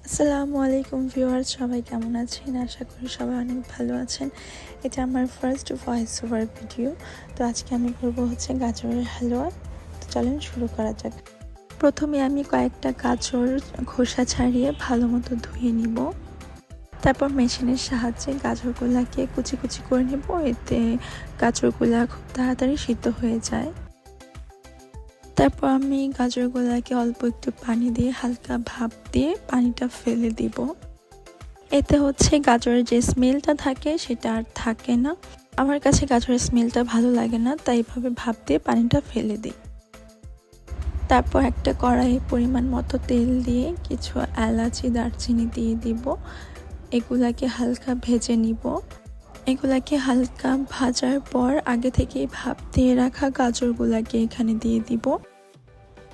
আসসালামু আলাইকুম ভিউয়ার্স, সবাই কেমন আছেন? আশা করি সবাই অনেক ভালো আছেন। এটা আমার ফার্স্ট ভয়েস ওভার ভিডিও। তো আজকে আমি করব হচ্ছে গাজরের হালুয়া। তো চলেন শুরু করা যাক। প্রথমে আমি কয়েকটা গাজর খোসা ছাড়িয়ে ভালো মতো ধুয়ে নিব। তারপর মেশিনের সাহায্যে গাজরগুলাকে কুচি কুচি করে নেব। এতে গাজরগুলা খুব তাড়াতাড়ি সিদ্ধ হয়ে যায়। তারপর আমি গাজরগুলাকে অল্প একটু পানি দিয়ে হালকা ভাপ দিয়ে পানিটা ফেলে দিব। এতে হচ্ছে গাজরের যে স্মেলটা থাকে সেটা আর থাকে না। আমার কাছে গাজরের স্মেলটা ভালো লাগে না, তাই এভাবে ভাপ দিয়ে পানিটা ফেলে দিই। তারপর একটা কড়াইয়ে পরিমাণ মতো তেল দিয়ে কিছু এলাচি দারচিনি দিয়ে দিব। এগুলাকে হালকা ভেজে নিব। এগুলাকে হালকা ভাজার পর আগে থেকেই ভাপ দিয়ে রাখা গাজরগুলাকে এখানে দিয়ে দিব।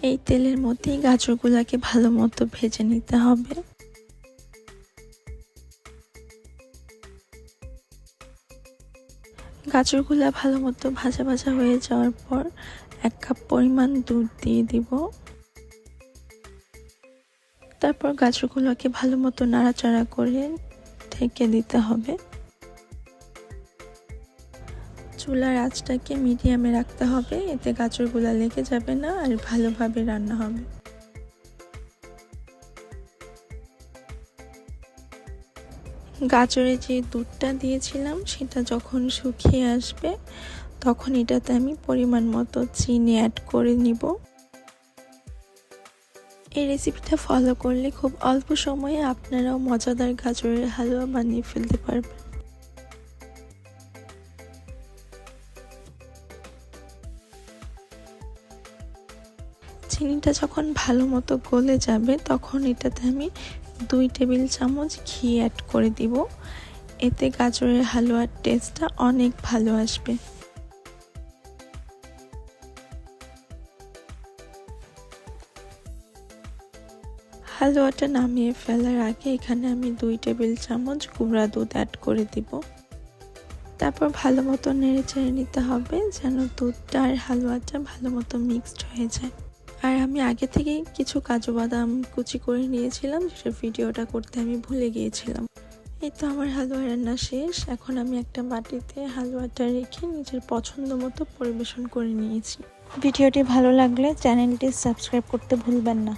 এই তেলের মধ্যেই গাজরগুলাকে ভালো মতো ভেজে নিতে হবে। গাজরগুলা ভালো মতো ভাজা ভাজা হয়ে যাওয়ার পর 1 কাপ পরিমাণ দুধ দিয়ে দিব। তারপর গাজরগুলোকে ভালো মতো নাড়াচাড়া করে ঢেকে দিতে হবে। চুলার আঁচটাকে মিডিয়ামে রাখতে হবে, এতে গাজরগুলা লেগে যাবে না আর ভালোভাবে রান্না হবে। গাজরে যে দুধটা দিয়েছিলাম সেটা যখন শুকিয়ে আসবে তখন এটাতে আমি পরিমাণ মতো চিনি অ্যাড করে নিব। এই রেসিপিটা ফলো করলে খুব অল্প সময়ে আপনারাও মজাদার গাজরের হালুয়া বানিয়ে ফেলতে পারবেন। চিনিটা যখন ভালো মতো গলে যাবে তখন এটাতে আমি 2 টেবিল চামচ ঘি অ্যাড করে দিব। এতে গাজরের হালুয়ার টেস্টটা অনেক ভালো আসবে। হালুয়াটা নামিয়ে ফেলার আগে এখানে আমি 2 টেবিল চামচ গুঁড়া দুধ অ্যাড করে দিব। তারপর ভালো মতো নেড়ে চেড়ে নিতে হবে যেন দুধটা আর হালুয়াটা ভালো মতো মিক্সড হয়ে যায়। আর আমি আগে থেকেই কিছু কাজু বাদাম কুচি করে নিয়েছিলাম, সেটা ভিডিওটা করতে আমি ভুলে গিয়েছিলাম। এই তো আমার হালুয়া রান্না শেষ। এখন আমি একটা বাটিতে হালুয়াটা রেখে নিজের পছন্দ মতো পরিবেশন করে নিয়েছি। ভিডিওটি ভালো লাগলে চ্যানেলটি সাবস্ক্রাইব করতে ভুলবেন না।